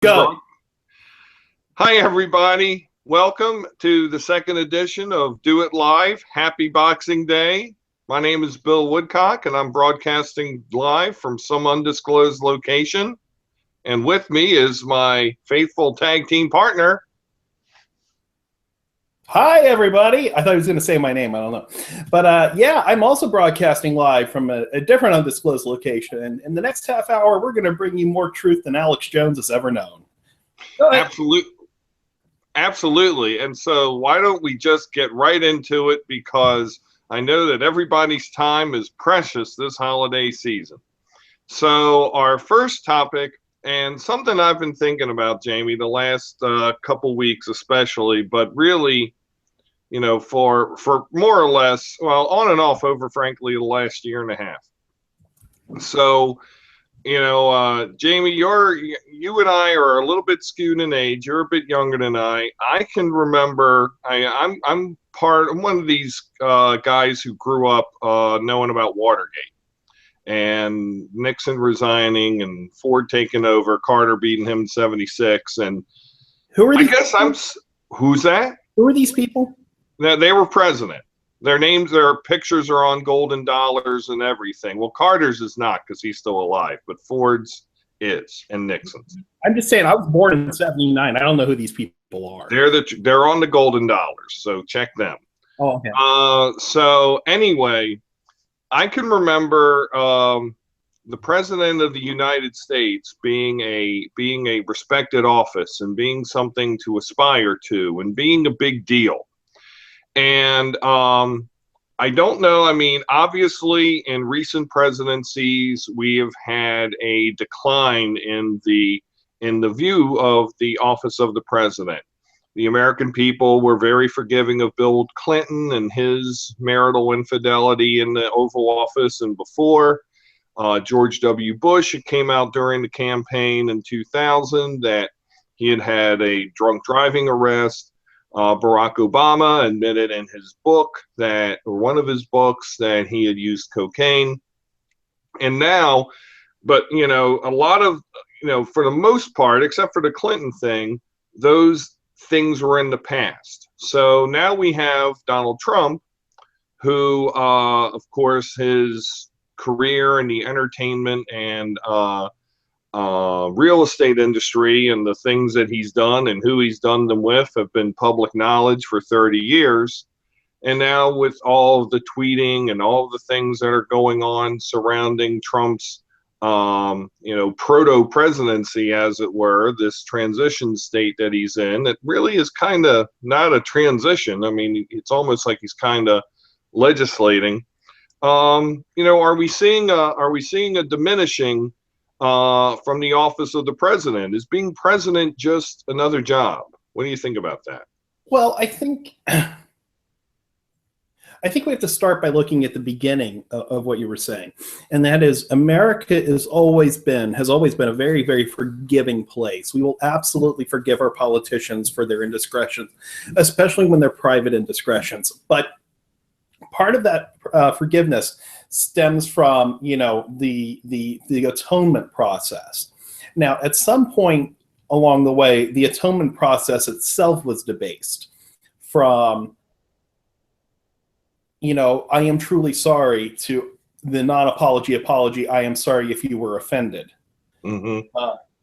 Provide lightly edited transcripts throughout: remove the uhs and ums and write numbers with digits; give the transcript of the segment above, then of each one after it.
Go. Hi, everybody. Welcome to the second edition of Do It Live. Happy Boxing Day. My name is Bill Woodcock, and I'm broadcasting live from some undisclosed location. And with me is my faithful tag team partner. Hi, everybody. I thought he was going to say my name. I don't know. But yeah, I'm also broadcasting live from a different undisclosed location. And in the next half hour, we're going to bring you more truth than Alex Jones has ever known. Absolutely. And so why don't we just get right into it, because I know that everybody's time is precious this holiday season. So our first topic, and something I've been thinking about, Jamie, the last couple weeks especially, but really, you know, for more or less, well, on and off over, frankly, the last year and a half. So, Jamie, you and I are a little bit skewed in age. You're a bit younger than I. I can remember. I'm one of these guys who grew up knowing about Watergate and Nixon resigning and Ford taking over, Carter beating him in '76, and who's that? Who are these people? They were president. Their names, their pictures are on golden dollars and everything. Well, Carter's is not because he's still alive, but Ford's is, and Nixon's. I'm just saying, I was born in '79. I don't know who these people are. They're on the golden dollars, so check them. Oh, okay. So anyway, I can remember the president of the United States being a respected office and being something to aspire to and being a big deal. And I don't know. I mean, obviously, in recent presidencies, we have had a decline in the view of the office of the president. The American people were very forgiving of Bill Clinton and his marital infidelity in the Oval Office and before. George W. Bush, it came out during the campaign in 2000 that he had had a drunk driving arrest. Barack Obama admitted in his book one of his books, that he had used cocaine. And now, but, a lot of, for the most part, except for the Clinton thing, those things were in the past. So now we have Donald Trump, who, of course, his career in the entertainment and real estate industry and the things that he's done and who he's done them with have been public knowledge for 30 years. And now with all of the tweeting and all of the things that are going on surrounding Trump's, proto-presidency, as it were, this transition state that he's in, it really is kind of not a transition. I mean, it's almost like he's kind of legislating. Are we seeing a diminishing from the office of the president? Is being president just another job? What do you think about that? Well, I think we have to start by looking at the beginning of what you were saying, and that is America has always been a very, very forgiving place. We will absolutely forgive our politicians for their indiscretions, especially when they're private indiscretions. But part of that forgiveness stems from, the atonement process. Now, at some point along the way, the atonement process itself was debased from, I am truly sorry, to the non-apology apology, I am sorry if you were offended. Mm-hmm.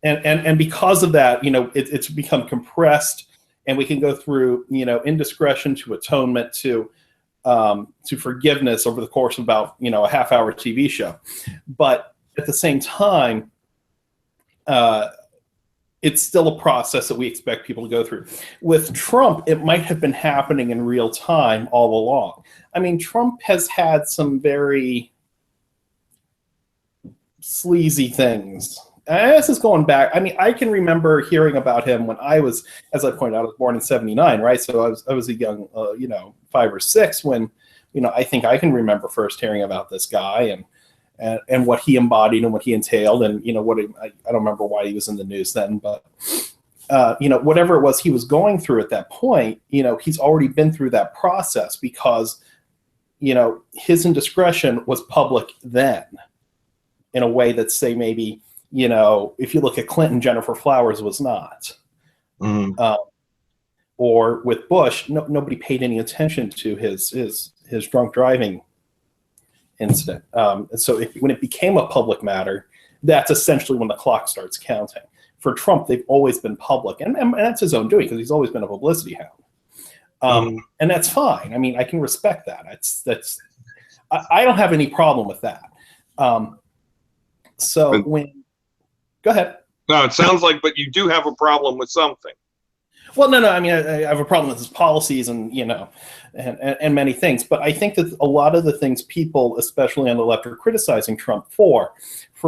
And because of that, it's become compressed, and we can go through, indiscretion to atonement to forgiveness over the course of about, a half-hour TV show. But at the same time, it's still a process that we expect people to go through. With Trump, it might have been happening in real time all along. I mean, Trump has had some very sleazy things. And this is going back. I mean, I can remember hearing about him when I was, as I pointed out, I was born in '79, right? So I was a young, 5 or 6 when, I think I can remember first hearing about this guy and what he embodied and what he entailed, and I don't remember why he was in the news then, but whatever it was he was going through at that point, he's already been through that process because his indiscretion was public then in a way that, say, maybe You know, if you look at Clinton, Jennifer Flowers was not. Or with Bush, nobody paid any attention to his drunk driving incident. And so when it became a public matter, that's essentially when the clock starts counting. For Trump, they've always been public, and that's his own doing because he's always been a publicity hound. And that's fine. I mean, I can respect that. I don't have any problem with that. Go ahead. No, it sounds like, but you do have a problem with something. Well, no. I mean, I have a problem with his policies and, you know, and many things. But I think that a lot of the things people, especially on the left, are criticizing Trump for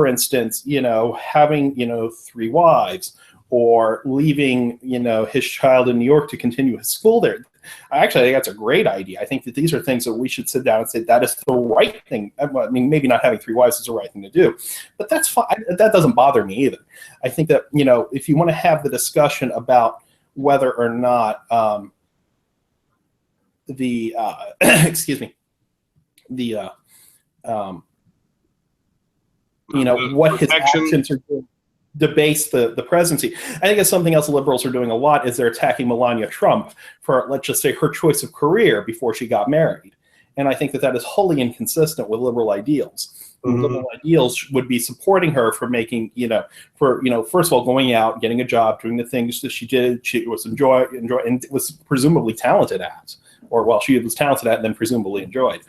instance, you know, having, you know, 3 wives, or leaving, you know, his child in New York to continue his school there. Actually, I think that's a great idea. I think that these are things that we should sit down and say that is the right thing. I mean, maybe not having 3 wives is the right thing to do, but that's fine. That doesn't bother me either. I think that, you know, if you want to have the discussion about whether or not excuse me, you know, what his actions are doing debase the presidency. I think it's something else liberals are doing a lot is they're attacking Melania Trump for, let's just say, her choice of career before she got married. And I think that is wholly inconsistent with liberal ideals. Liberal ideals would be supporting her for making, first of all, going out, getting a job, doing the things that she did, she was enjoy and was presumably talented at, or well, she was talented at and then presumably enjoyed.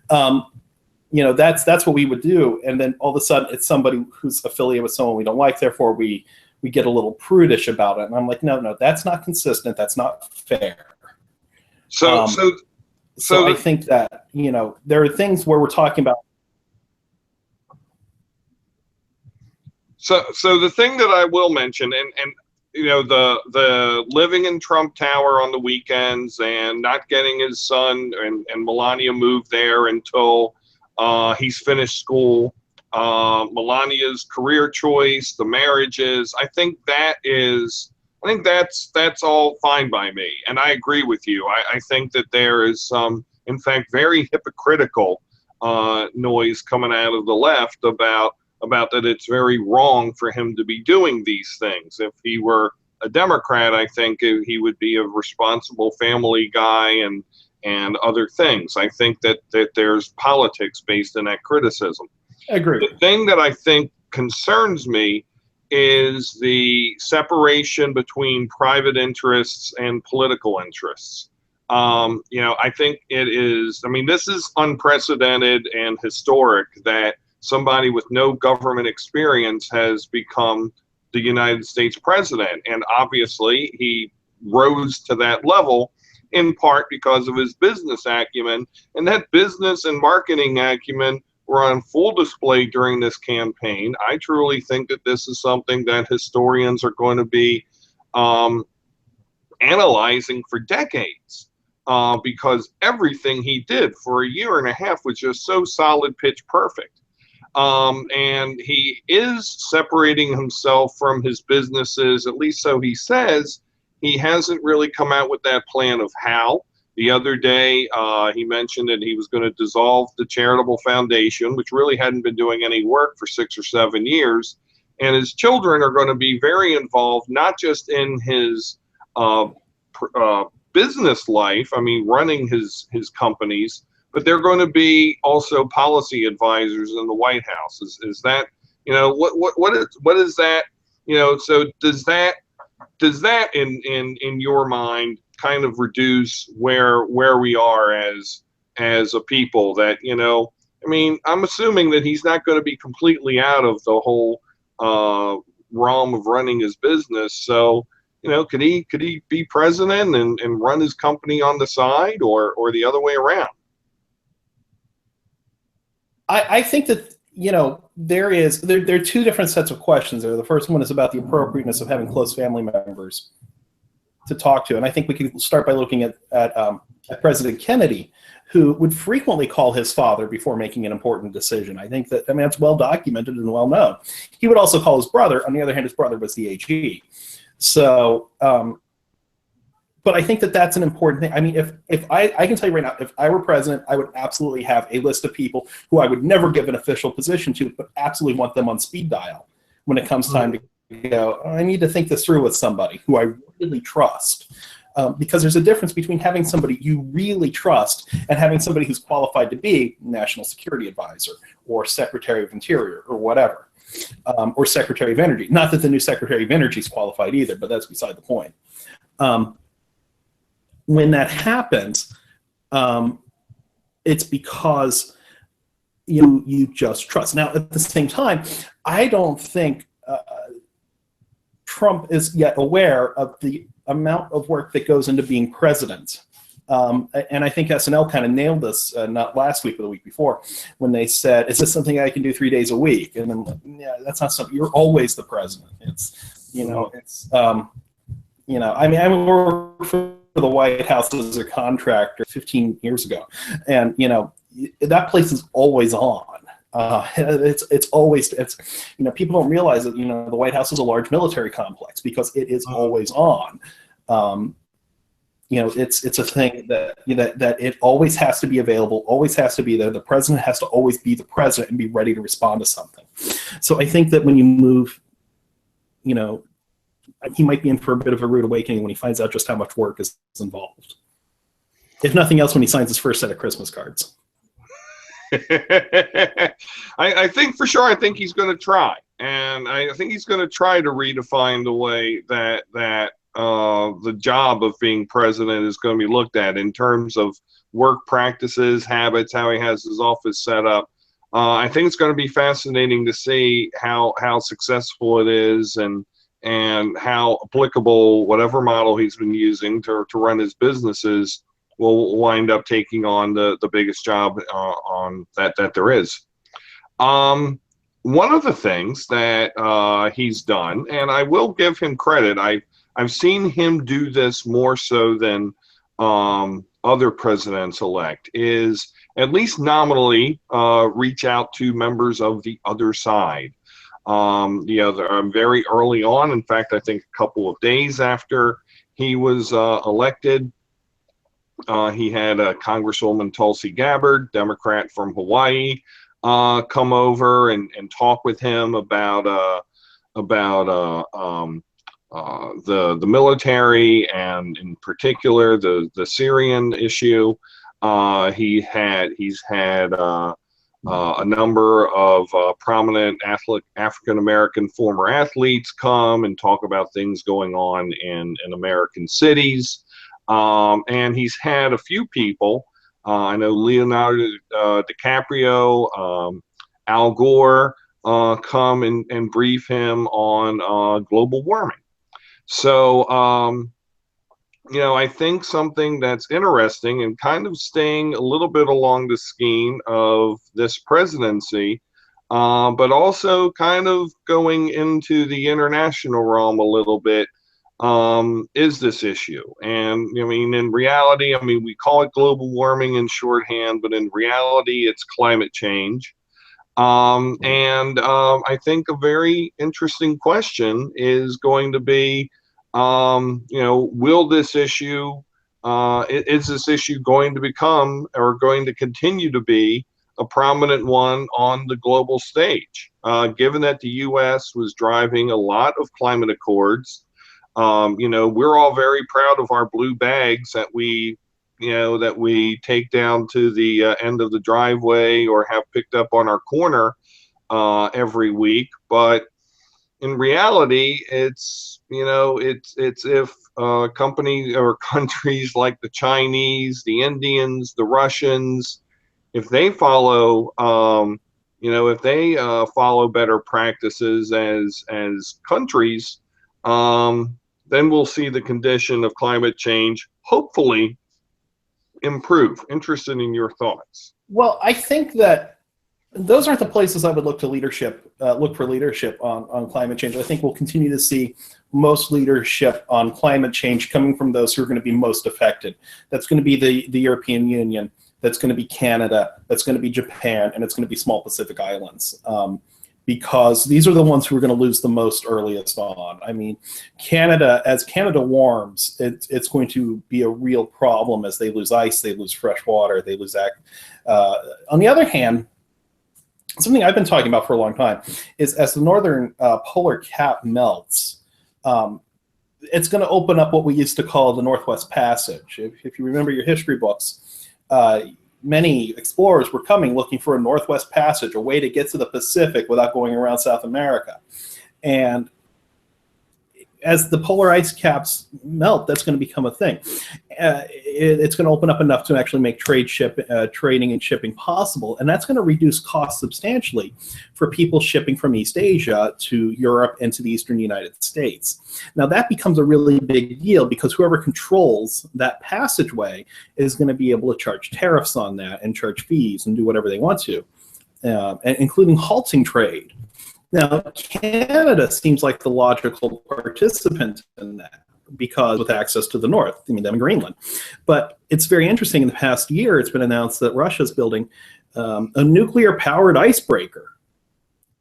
That's what we would do. And then all of a sudden it's somebody who's affiliated with someone we don't like. Therefore we get a little prudish about it. And I'm like, no, that's not consistent. That's not fair. So I think that, there are things where we're talking about. So the thing that I will mention, and the living in Trump Tower on the weekends and not getting his son and Melania moved there until he's finished school, Melania's career choice, the marriages, I think that's all fine by me. And I agree with you. I think that there is some, in fact, very hypocritical noise coming out of the left about that it's very wrong for him to be doing these things. If he were a Democrat, I think he would be a responsible family guy and other things. I think that there's politics based in that criticism. I agree. The thing that I think concerns me is the separation between private interests and political interests. I think this is unprecedented and historic that somebody with no government experience has become the United States president. And obviously he rose to that level in part because of his business acumen, and that business and marketing acumen were on full display during this campaign. I truly think that this is something that historians are going to be analyzing for decades, because everything he did for a year and a half was just so solid, pitch perfect. And he is separating himself from his businesses, at least so he says. He hasn't really come out with that plan of how. The other day, he mentioned that he was going to dissolve the charitable foundation, which really hadn't been doing any work for 6 or 7 years. And his children are going to be very involved, not just in his business life, running his companies, but they're going to be also policy advisors in the White House. Is that, what is that? So does that in your mind kind of reduce where we are as a people that, I'm assuming that he's not going to be completely out of the whole realm of running his business. So, could he be president and run his company on the side or the other way around? I think that, there are 2 different sets of questions there. The first one is about the appropriateness of having close family members to talk to. And I think we can start by looking at President Kennedy, who would frequently call his father before making an important decision. I think that, that's well documented and well known. He would also call his brother. On the other hand, his brother was the AG. So, but I think that that's an important thing. If I can tell you right now, if I were president, I would absolutely have a list of people who I would never give an official position to, but absolutely want them on speed dial when it comes time to go, I need to think this through with somebody who I really trust. Because there's a difference between having somebody you really trust and having somebody who's qualified to be National Security Advisor or Secretary of Interior or whatever, or Secretary of Energy. Not that the new Secretary of Energy is qualified either, but that's beside the point. When that happens, it's because you just trust. Now, at the same time, I don't think Trump is yet aware of the amount of work that goes into being president. And I think SNL kind of nailed this, not last week, but the week before, when they said, is this something I can do 3 days a week? And then, yeah, that's not something, you're always the president. It's, I mean, I worked for the White House as a contractor 15 years ago. And, that place is always on. It's always, people don't realize that, the White House is a large military complex because it is always on. It's a thing that, that it always has to be available, always has to be there. The president has to always be the president and be ready to respond to something. So I think that when you move, he might be in for a bit of a rude awakening when he finds out just how much work is involved. If nothing else, when he signs his first set of Christmas cards. I think for sure, I think he's going to try. And I think he's going to try to redefine the way that the job of being president is going to be looked at in terms of work practices, habits, how he has his office set up. I think it's going to be fascinating to see how successful it is and how applicable whatever model he's been using to run his businesses will wind up taking on the biggest job on that there is. One of the things that he's done, and I will give him credit, I've seen him do this more so than other presidents-elect, is at least nominally reach out to members of the other side. Very early on, in fact, I think a couple of days after he was elected, he had Congresswoman Tulsi Gabbard, Democrat from Hawaii, come over and talk with him about the military and in particular the Syrian issue. He's had a number of prominent African American former athletes come and talk about things going on in American cities. And he's had a few people, I know Leonardo DiCaprio, Al Gore, come and brief him on global warming. So, I think something that's interesting and kind of staying a little bit along the skein of this presidency, but also kind of going into the international realm a little bit, is this issue. And in reality, we call it global warming in shorthand, but in reality, it's climate change. I think a very interesting question is going to be, will this issue, is this issue going to become or going to continue to be a prominent one on the global stage? Given that the U.S. was driving a lot of climate accords, we're all very proud of our blue bags that we take down to the end of the driveway or have picked up on our corner every week. But in reality, it's if companies or countries like the Chinese, the Indians, the Russians, if they follow, follow better practices as countries, then we'll see the condition of climate change hopefully improve. Interested in your thoughts. Well, I think that those aren't the places I would look for leadership on climate change. I think we'll continue to see most leadership on climate change coming from those who are going to be most affected. That's going to be the European Union. That's going to be Canada. That's going to be Japan, and it's going to be small Pacific Islands. Because these are the ones who are going to lose the most earliest on. Canada, as Canada warms, it's going to be a real problem as they lose ice, they lose fresh water, they lose that. On the other hand, something I've been talking about for a long time is as the northern polar cap melts, it's going to open up what we used to call the Northwest Passage. If you remember your history books, many explorers were coming looking for a Northwest Passage, a way to get to the Pacific without going around South America. And as the polar ice caps melt, that's going to become a thing. It's going to open up enough to actually make trading and shipping possible, and that's going to reduce costs substantially for people shipping from East Asia to Europe and to the eastern United States. Now that becomes a really big deal because whoever controls that passageway is going to be able to charge tariffs on that and charge fees and do whatever they want to, including halting trade. Now, Canada seems like the logical participant in that because with access to the north, I mean, them in Greenland. But it's very interesting. In the past year, it's been announced that Russia's building a nuclear-powered icebreaker.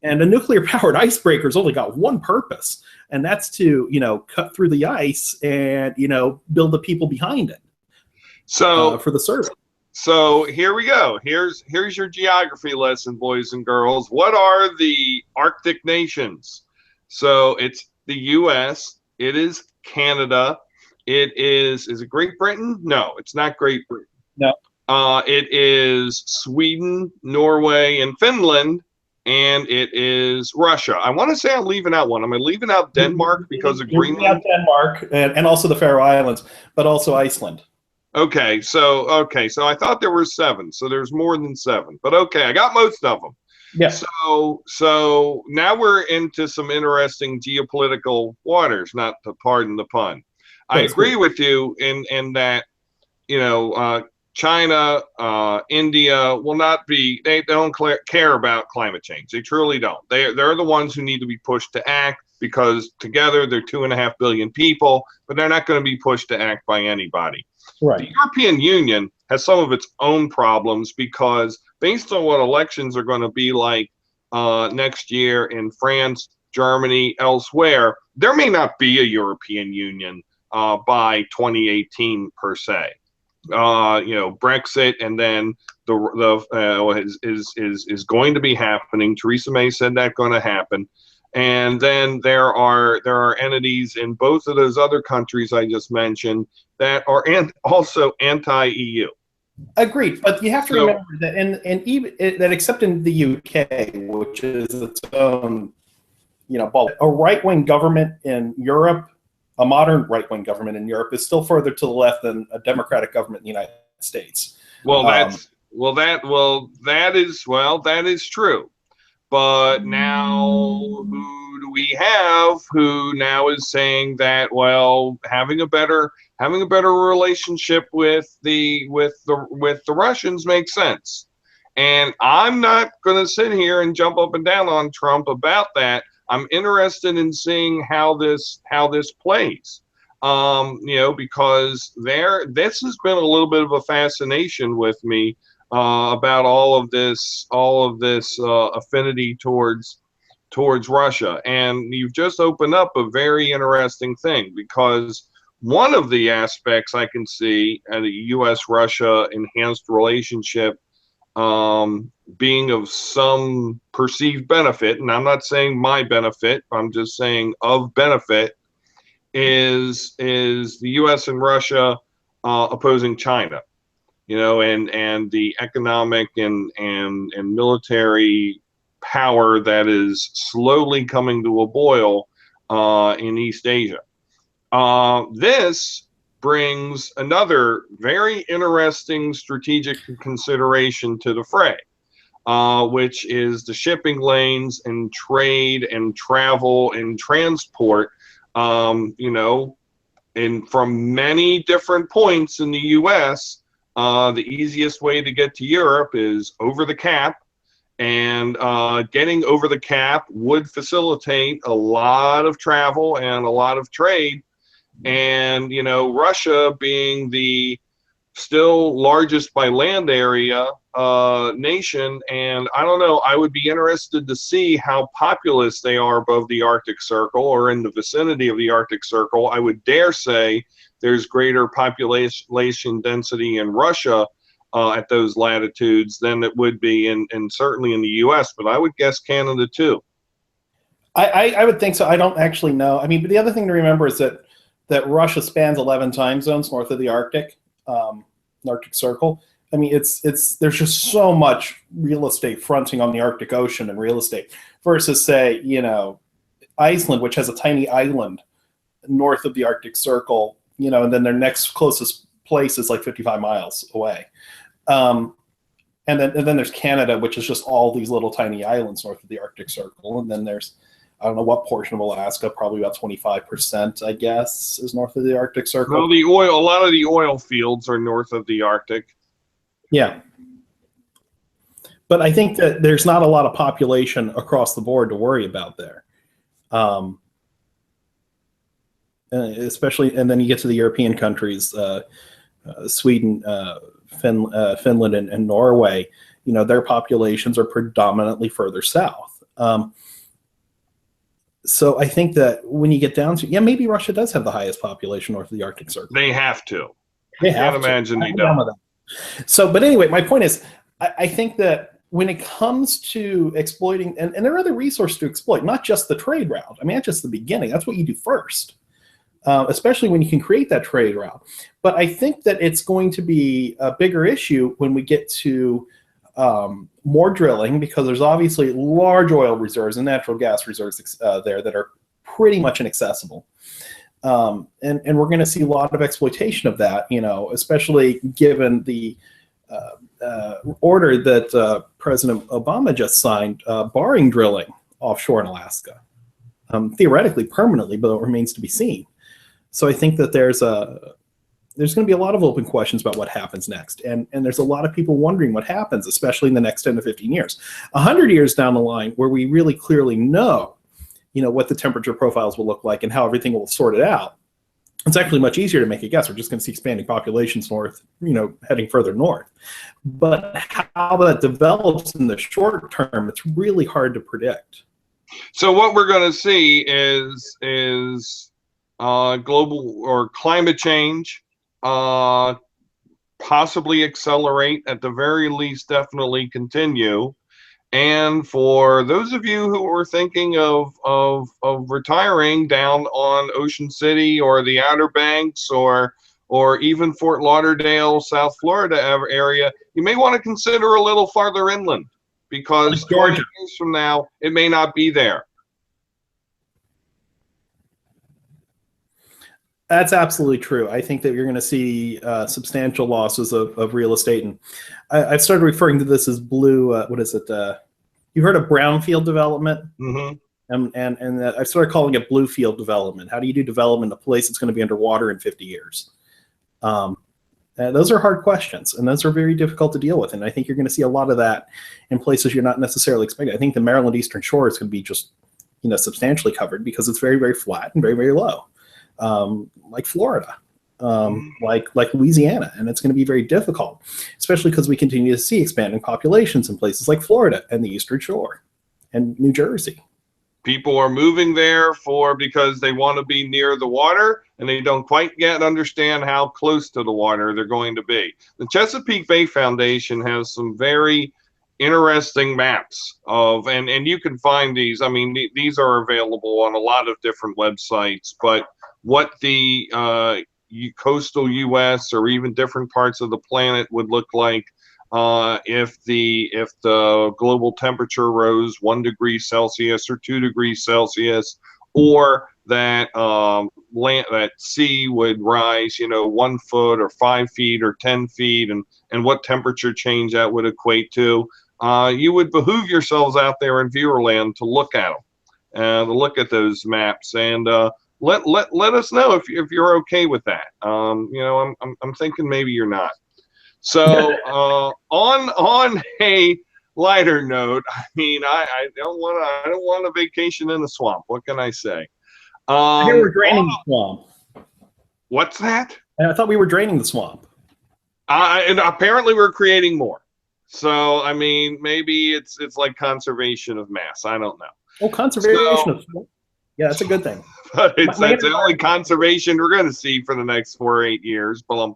And a nuclear-powered icebreaker's only got one purpose, and that's to, cut through the ice and, build the people behind it for the survey. So here we go. Here's your geography lesson, boys and girls. What are the Arctic nations? So it's the U.S., it is Canada, it is it Great Britain? No, it's not Great Britain. No. It is Sweden, Norway, and Finland, and it is Russia. I want to say I'm leaving out one. Am I leaving out Denmark because of Greenland? Out Denmark and also the Faroe Islands, but also Iceland. Okay, so I thought there were 7, so there's more than 7, but okay, I got most of them. Yeah. So now we're into some interesting geopolitical waters, not to pardon the pun. I agree with you in that, China, India will not be. They don't care about climate change. They truly don't. They're the ones who need to be pushed to act because together they're 2.5 billion people, but they're not going to be pushed to act by anybody. Right. The European Union has some of its own problems because based on what elections are going to be like next year in France, Germany, elsewhere, there may not be a European Union by 2018 per se. Brexit and then is going to be happening. Theresa May said that's going to happen. And then there are entities in both of those other countries I just mentioned that are also anti-EU. Agreed, but you have to remember that, and even that, except in the UK, which is its own, a right-wing government in Europe, a modern right-wing government in Europe, is still further to the left than a democratic government in the United States. That is true. But now, who do we have who now is saying that, well, having a better relationship with the Russians makes sense? And I'm not going to sit here and jump up and down on Trump about that. I'm interested in seeing how this plays. Because this has been a little bit of a fascination with me. About all of this affinity towards Russia, and you've just opened up a very interesting thing because one of the aspects I can see at a U.S.-Russia enhanced relationship being of some perceived benefit, and I'm not saying my benefit, I'm just saying of benefit, is the U.S. and Russia opposing China. And the economic and military power that is slowly coming to a boil in East Asia. This brings another very interesting strategic consideration to the fray, which is the shipping lanes and trade and travel and transport, and from many different points in the U.S., the easiest way to get to Europe is over the cap, and getting over the cap would facilitate a lot of travel and a lot of trade. And, Russia being the still largest by land area nation, and I don't know, I would be interested to see how populous they are above the Arctic Circle or in the vicinity of the Arctic Circle. I would dare say there's greater population density in Russia at those latitudes than it would be in certainly in the U.S., but I would guess Canada too. I would think so. I don't actually know. I mean, but the other thing to remember is that Russia spans 11 time zones north of the Arctic, Arctic Circle. I mean, it's there's just so much real estate fronting on the Arctic Ocean and real estate versus, say, you know, Iceland, which has a tiny island north of the Arctic Circle, you know, and then their next closest place is like 55 miles away. And then there's Canada, which is just all these little tiny islands north of the Arctic Circle. And then there's, I don't know what portion of Alaska, probably about 25%, I guess, is north of the Arctic Circle. Well, a lot of the oil fields are north of the Arctic. Yeah. But I think that there's not a lot of population across the board to worry about there. Especially, and then you get to the European countries, Sweden, Finland, and Norway. You know, their populations are predominantly further south. So I think that when you get down to, yeah, maybe Russia does have the highest population north of the Arctic Circle. They have to. They have have to. Imagine they don't. So, but anyway, my point is, I think that when it comes to exploiting, and there are other resources to exploit, not just the trade route. I mean, that's just the beginning. That's what you do first, especially when you can create that trade route. But I think that it's going to be a bigger issue when we get to more drilling, because there's obviously large oil reserves and natural gas reserves there that are pretty much inaccessible. And we're going to see a lot of exploitation of that, you know, especially given the order that President Obama just signed, barring drilling offshore in Alaska, theoretically permanently, but it remains to be seen. So I think that there's going to be a lot of open questions about what happens next. And there's a lot of people wondering what happens, especially in the next 10 to 15 years. 100 years down the line, where we really clearly know, you know, what the temperature profiles will look like and how everything will sort it out, it's actually much easier to make a guess. We're just going to see expanding populations north, you know, heading further north. But how that develops in the short term, it's really hard to predict. So what we're going to see is global or climate change possibly accelerate, at the very least definitely continue. And for those of you who are thinking of retiring down on Ocean City or the Outer Banks or even Fort Lauderdale, South Florida area, you may want to consider a little farther inland, because 20 years from now, it may not be there. That's absolutely true. I think that you're going to see substantial losses of real estate. And I've started referring to this as blue, what is it? You heard of brownfield development? Mm-hmm. And I've started calling it blue field development. How do you do development in a place that's going to be underwater in 50 years? Those are hard questions, and those are very difficult to deal with. And I think you're going to see a lot of that in places you're not necessarily expecting. I think the Maryland Eastern Shore is going to be just, you know, substantially covered because it's very, very flat and very, very low. Like Florida, like Louisiana, and it's going to be very difficult, especially because we continue to see expanding populations in places like Florida and the Eastern Shore and New Jersey. People are moving there because they want to be near the water, and they don't quite yet understand how close to the water they're going to be. The Chesapeake Bay Foundation has some very interesting maps of, and you can find these. I mean, these are available on a lot of different websites, but what the coastal U.S. or even different parts of the planet would look like if the global temperature rose 1 degree Celsius or 2 degrees Celsius, or that that sea would rise, you know, 1 foot or 5 feet or 10 feet, and what temperature change that would equate to. You would behoove yourselves out there in Viewerland to look at them, to look at those maps, and let us know if you're okay with that. You know, I'm thinking maybe you're not. So on a lighter note, I mean, I don't want a vacation in the swamp. What can I say? I hear we're draining the swamp. What's that? I thought we were draining the swamp. And apparently we're creating more. So I mean, maybe it's like conservation of mass. I don't know. Oh, conservation of swamp. Yeah, that's a good thing. But that's the only conservation we're going to see for the next 4 or 8 years. Bum.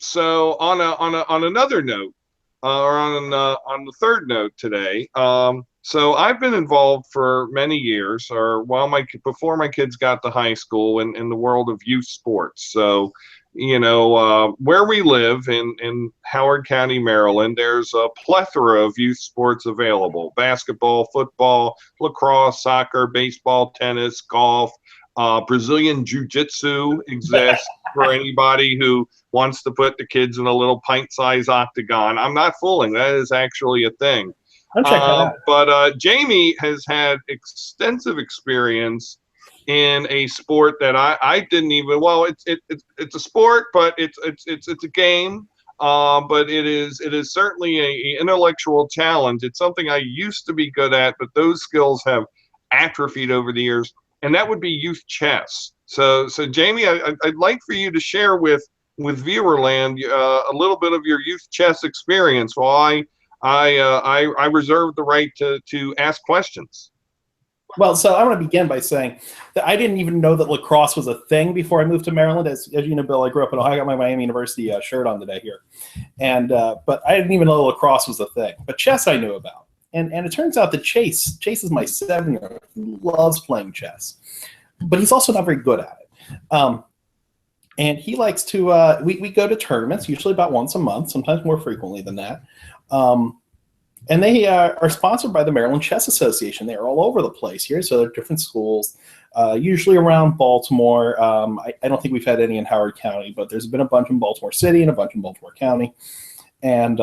So on another note, or on the third note today, so I've been involved for many years, or before my kids got to high school, in the world of youth sports. So, where we live in Howard County, Maryland, there's a plethora of youth sports available: basketball, football, lacrosse, soccer, baseball, tennis, golf. Brazilian Jiu-Jitsu exists for anybody who wants to put the kids in a little pint-sized octagon. I'm not fooling. That is actually a thing. I'm checking that out. But Jamie has had extensive experience in a sport that I didn't even. Well, it's a sport, but it's a game. But it is certainly a intellectual challenge. It's something I used to be good at, but those skills have atrophied over the years. And that would be youth chess. So Jamie, I'd like for you to share with Viewerland a little bit of your youth chess experience, while I reserve the right to ask questions. Well, so I want to begin by saying that I didn't even know that lacrosse was a thing before I moved to Maryland. As you know, Bill, I grew up in Ohio. I got my Miami University shirt on today here, and but I didn't even know lacrosse was a thing. But chess I knew about. And it turns out that Chase is my 7-year-old. He loves playing chess, but he's also not very good at it. And he likes to, we go to tournaments, usually about once a month, sometimes more frequently than that. And they are sponsored by the Maryland Chess Association. They're all over the place here, so they're different schools, usually around Baltimore. I don't think we've had any in Howard County, but there's been a bunch in Baltimore City and a bunch in Baltimore County. And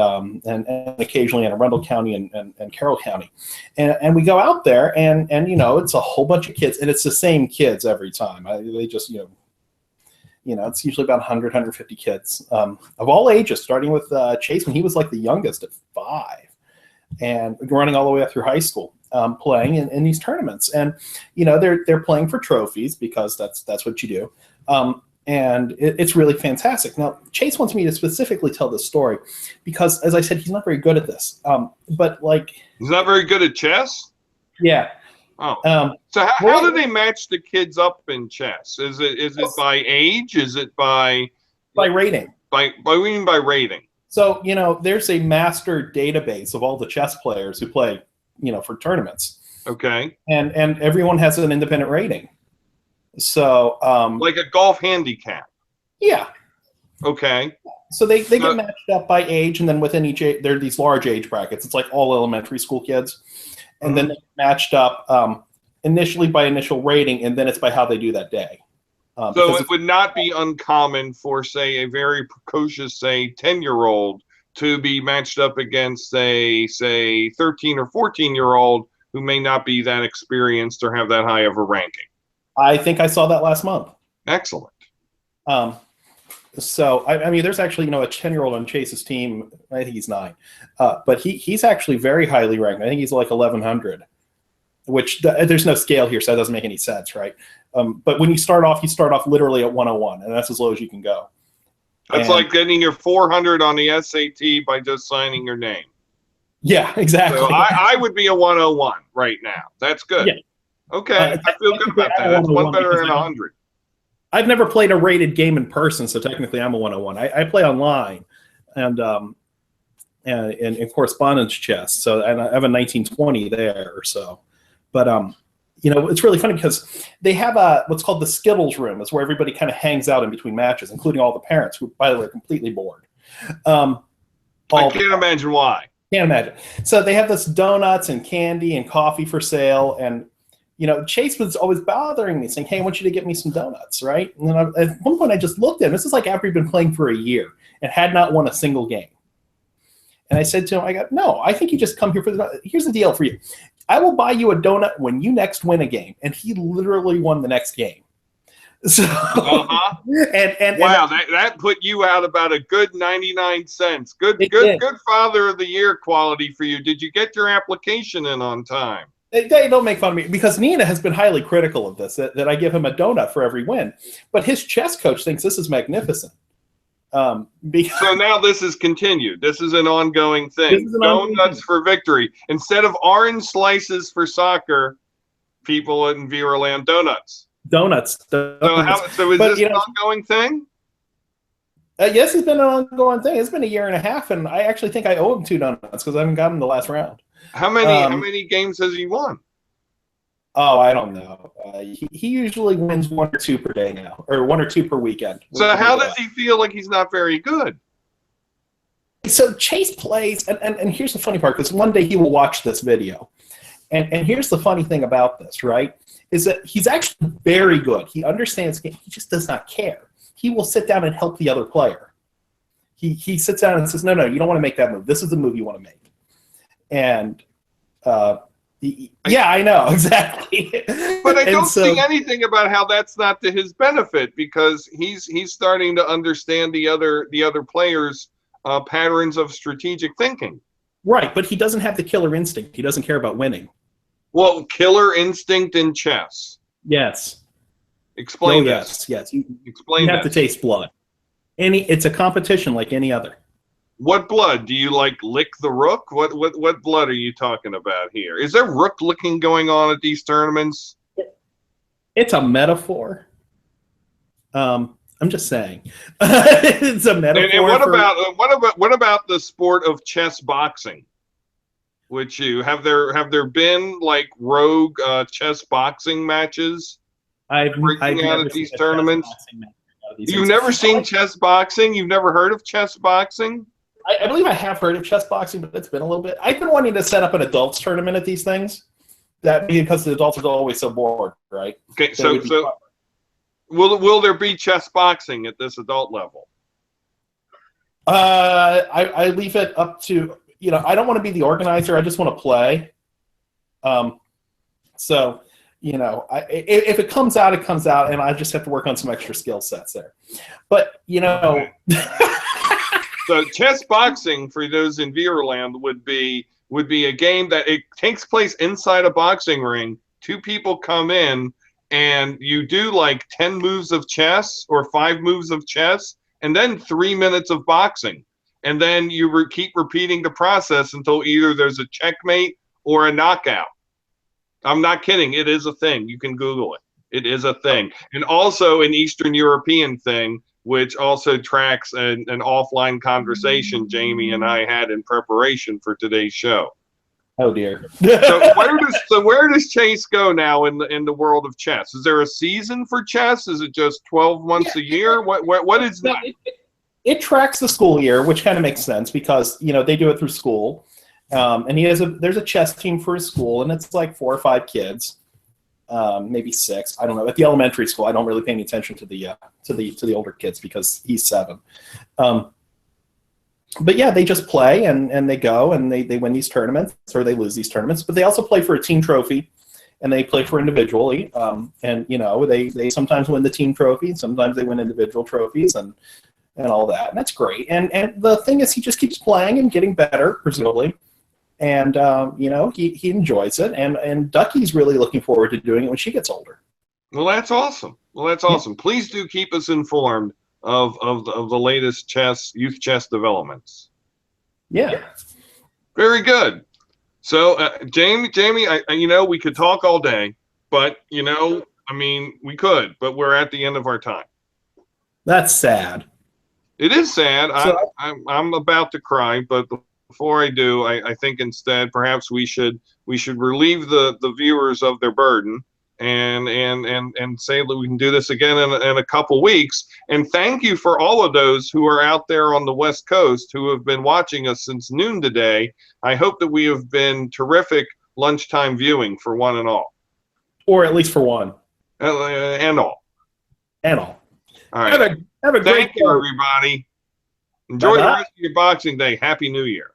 occasionally in Arundel County and Carroll County. And we go out there and it's a whole bunch of kids, and it's the same kids every time. They just, it's usually about 100, 150 kids of all ages, starting with Chase when he was like the youngest at 5 and running all the way up through high school, playing in these tournaments. And, they're playing for trophies because that's what you do. And it's really fantastic. Now, Chase wants me to specifically tell this story because, as I said, he's not very good at this. But he's not very good at chess. Yeah. Oh. So how do they match the kids up in chess? Is it by age? Is it by rating? What do you mean by rating? So there's a master database of all the chess players who play for tournaments. Okay. And everyone has an independent rating. So like a golf handicap. Yeah. Okay. So they get matched up by age, and then within each age, there are these large age brackets. It's like all elementary school kids, and then they get matched up initially by initial rating, and then it's by how they do that day. So it would not be uncommon for, say, a very precocious, say, 10-year-old to be matched up against, say 13 or 14-year-old who may not be that experienced or have that high of a ranking. I think I saw that last month. Excellent. So I mean, there's actually a 10-year-old on Chase's team. I think he's 9, but he's actually very highly ranked. I think he's like 1100, which there's no scale here, so that doesn't make any sense, right? But when you start off literally at 101, and that's as low as you can go. That's like getting your 400 on the SAT by just signing your name. Yeah, exactly. So I would be a 101 right now. That's good. Yeah. Okay, I feel good about that. That's one better than 100. I've never played a rated game in person, so technically I'm a 101. I play online and in correspondence chess, so and I have a 1920 there or so. But it's really funny because they have what's called the Skittles room. It's where everybody kind of hangs out in between matches, including all the parents, who, by the way, are completely bored. I can't imagine why. Can't imagine. So they have this donuts and candy and coffee for sale, and Chase was always bothering me, saying, "Hey, I want you to get me some donuts, right?" And then at one point, I just looked at him. This is like after he'd been playing for a year and had not won a single game. And I said to him, "No, I think you just come here for the. Here's the deal for you. I will buy you a donut when you next win a game." And he literally won the next game. So, and wow, that put you out about a good 99 cents. Good Father of the Year quality for you. Did you get your application in on time? They don't make fun of me because Nina has been highly critical of this, that I give him a donut for every win. But his chess coach thinks this is magnificent. So now this is continued. This is an ongoing thing. Donuts for victory. Instead of orange slices for soccer, people in Viewerland, donuts. Donuts. So is this an ongoing thing? Yes, it's been an ongoing thing. It's been a year and a half, and I actually think I owe him 2 donuts because I haven't gotten the last round. How many games has he won? Oh, I don't know. He usually wins 1 or 2 per day now, or 1 or 2 per weekend. So how does he feel like he's not very good? So Chase plays, and here's the funny part, because one day he will watch this video. And here's the funny thing about this, right, is that he's actually very good. He understands the game. He just does not care. He will sit down and help the other player. He sits down and says, no, you don't want to make that move. This is the move you want to make. And, yeah, I know, exactly. But I don't see anything about how that's not to his benefit, because he's starting to understand the other players' patterns of strategic thinking. Right, but he doesn't have the killer instinct. He doesn't care about winning. Well, killer instinct in chess. Yes. Explain this. Yes. Explain. You have to taste blood. It's a competition like any other. What blood? Do you lick the rook? What blood are you talking about here? Is there rook licking going on at these tournaments? It's a metaphor. I'm just saying. It's a metaphor. And what about the sport of chess boxing? Which have there been rogue chess boxing matches? I've out at these tournaments. You've never seen chess boxing? You've never heard of chess boxing? I believe I have heard of chess boxing, but it's been a little bit. I've been wanting to set up an adults tournament at these things. That because the adults are always so bored, right? Okay, so will there be chess boxing at this adult level? I leave it up to I don't want to be the organizer. I just want to play. So if it comes out, it comes out, and I just have to work on some extra skill sets there. But So chess boxing, for those in Viewerland, would be a game that it takes place inside a boxing ring. 2 people come in, and you do 10 moves of chess or 5 moves of chess, and then 3 minutes of boxing. And then you keep repeating the process until either there's a checkmate or a knockout. I'm not kidding. It is a thing. You can Google it. It is a thing. And also an Eastern European thing, which also tracks an offline conversation Jamie and I had in preparation for today's show. Oh dear. So where does Chase go now in the world of chess? Is there a season for chess? Is it just 12 months a year? What is that? It tracks the school year, which kind of makes sense because they do it through school. And there's a chess team for his school, and it's 4 or 5 kids, maybe 6. I don't know. At the elementary school, I don't really pay any attention to the older kids because he's 7. But yeah, they just play and they go and they win these tournaments or they lose these tournaments. But they also play for a team trophy, and they play for individually. And they sometimes win the team trophy, sometimes they win individual trophies and all that. And that's great. And the thing is, he just keeps playing and getting better, presumably. And he enjoys it, and Ducky's really looking forward to doing it when she gets older. Well, that's awesome. Yeah. Please do keep us informed of the latest youth chess developments. Yeah. Very good. So, Jamie, we could talk all day, but we could, but we're at the end of our time. That's sad. It is sad. So, I'm about to cry, but before I do, I think instead perhaps we should relieve the viewers of their burden and say that we can do this again in a couple weeks. And thank you for all of those who are out there on the West Coast who have been watching us since noon today. I hope that we have been terrific lunchtime viewing for one and all. Or at least for one. And all. And all. All right. Have a great Thank you, everybody. Enjoy the rest of your Boxing Day. Happy New Year.